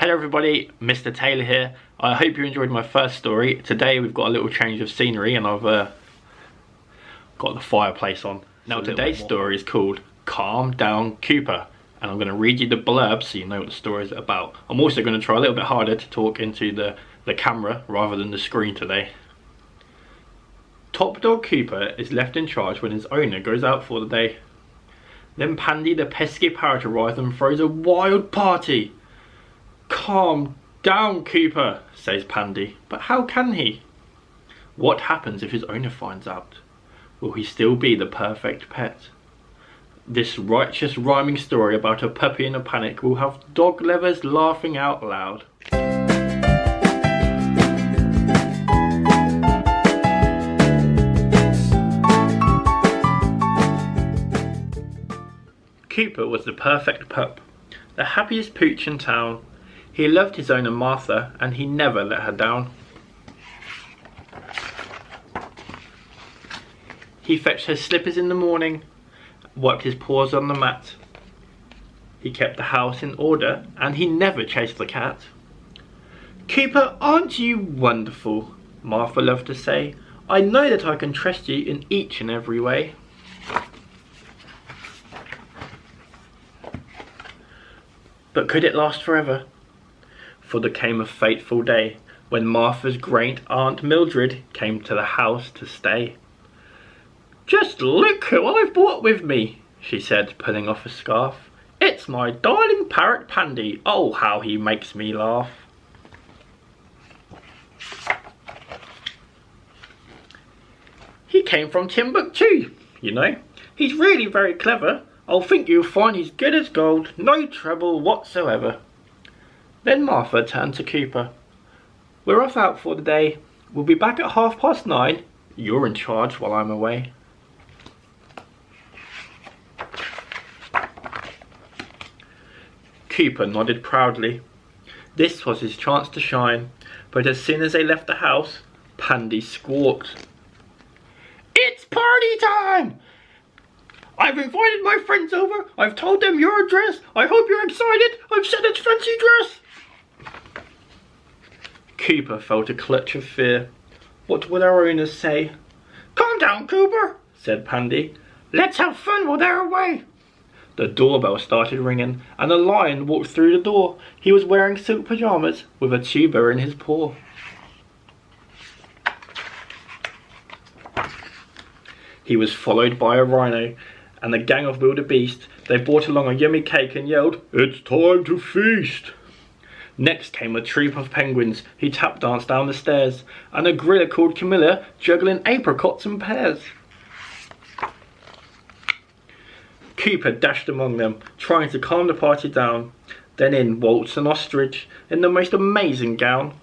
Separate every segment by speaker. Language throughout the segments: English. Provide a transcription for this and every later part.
Speaker 1: Hello everybody, Mr. Taylor here. I hope you enjoyed my first story. Today we've got a little change of scenery and I've got the fireplace on. Now today's story is called Calm Down Cooper, and I'm going to read you the blurb so you know what the story is about. I'm also going to try a little bit harder to talk into the camera rather than the screen today. Top dog Cooper is left in charge when his owner goes out for the day. Then Pandy the pesky parrot arrives and throws a wild party. Calm down, Cooper, says Pandy, but how can he? What happens if his owner finds out? Will he still be the perfect pet? This righteous rhyming story about a puppy in a panic will have dog lovers laughing out loud. Cooper was the perfect pup, the happiest pooch in town. He loved his owner Martha and he never let her down. He fetched her slippers in the morning, wiped his paws on the mat. He kept the house in order and he never chased the cat. Cooper, aren't you wonderful? Martha loved to say. I know that I can trust you in each and every way. But could it last forever? For there came a fateful day when Martha's great Aunt Mildred came to the house to stay. Just look who I've brought with me, she said, pulling off a scarf. It's my darling parrot Pandy. Oh, how he makes me laugh. He came from Timbuktu, you know. He's really very clever. I think you'll find he's good as gold, no trouble whatsoever. Then Martha turned to Cooper. We're off out for the day. We'll be back at 9:30. You're in charge while I'm away. Cooper nodded proudly. This was his chance to shine, but as soon as they left the house, Pandy squawked. It's party time! I've invited my friends over. I've told them your address. I hope you're excited. I've sent a fancy dress. Cooper felt a clutch of fear. What would our owners say? Calm down, Cooper, said Pandy. Let's have fun while they're away. The doorbell started ringing and a lion walked through the door. He was wearing silk pyjamas with a tuba in his paw. He was followed by a rhino and a gang of wildebeest. They brought along a yummy cake and yelled, It's time to feast! Next came a troop of penguins who tap danced down the stairs, and a gorilla called Camilla juggling apricots and pears. Cooper dashed among them, trying to calm the party down. Then in waltzed an ostrich in the most amazing gown.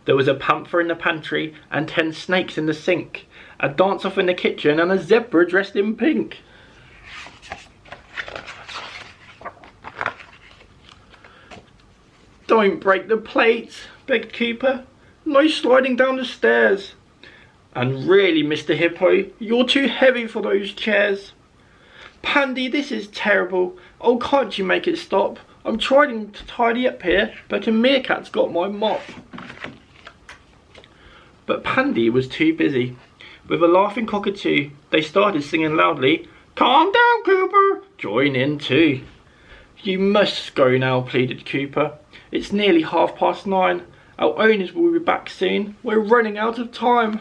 Speaker 1: There was a panther in the pantry and 10 snakes in the sink, a dance-off in the kitchen and a zebra dressed in pink. Don't break the plates, begged Cooper. No sliding down the stairs. And really, Mr. Hippo, you're too heavy for those chairs. Pandy, this is terrible. Oh, can't you make it stop? I'm trying to tidy up here, but a meerkat's got my mop. But Pandy was too busy. With a laughing cockatoo, they started singing loudly, Calm down, Cooper, join in too. You must go now, pleaded Cooper. It's nearly 9:30. Our owners will be back soon. We're running out of time.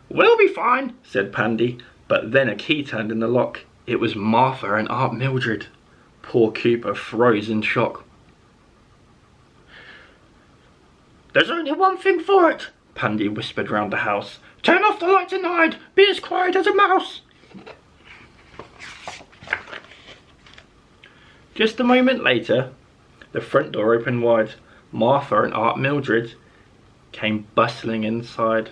Speaker 1: We'll be fine, said Pandy, but then a key turned in the lock. It was Martha and Aunt Mildred. Poor Cooper froze in shock. There's only one thing for it, Pandy whispered round the house. Turn off the lights and hide. Be as quiet as a mouse. Just a moment later, the front door opened wide. Martha and Aunt Mildred came bustling inside.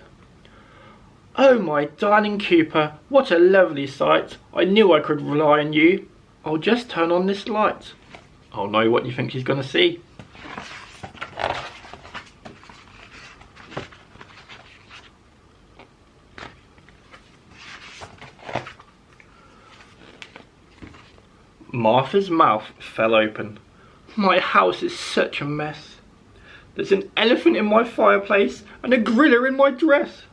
Speaker 1: Oh, my darling Cooper, what a lovely sight. I knew I could rely on you. I'll just turn on this light. Oh no, what do you think she's going to see? Martha's mouth fell open. My house is such a mess. There's an elephant in my fireplace and a gorilla in my dress.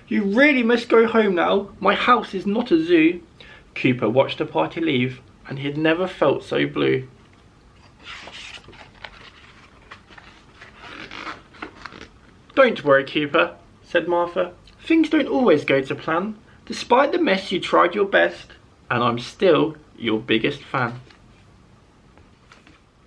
Speaker 1: You really must go home now. My house is not a zoo. Cooper watched the party leave, and he had never felt so blue. Don't worry, Cooper, said Martha. Things don't always go to plan. Despite the mess, you tried your best, and I'm still your biggest fan.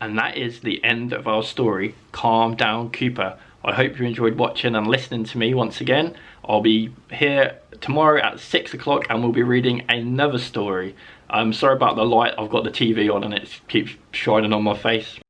Speaker 1: And that is the end of our story, Calm Down Cooper. I hope you enjoyed watching and listening to me once again. I'll be here tomorrow at 6 o'clock and we'll be reading another story. I'm sorry about the light, I've got the TV on and it keeps shining on my face.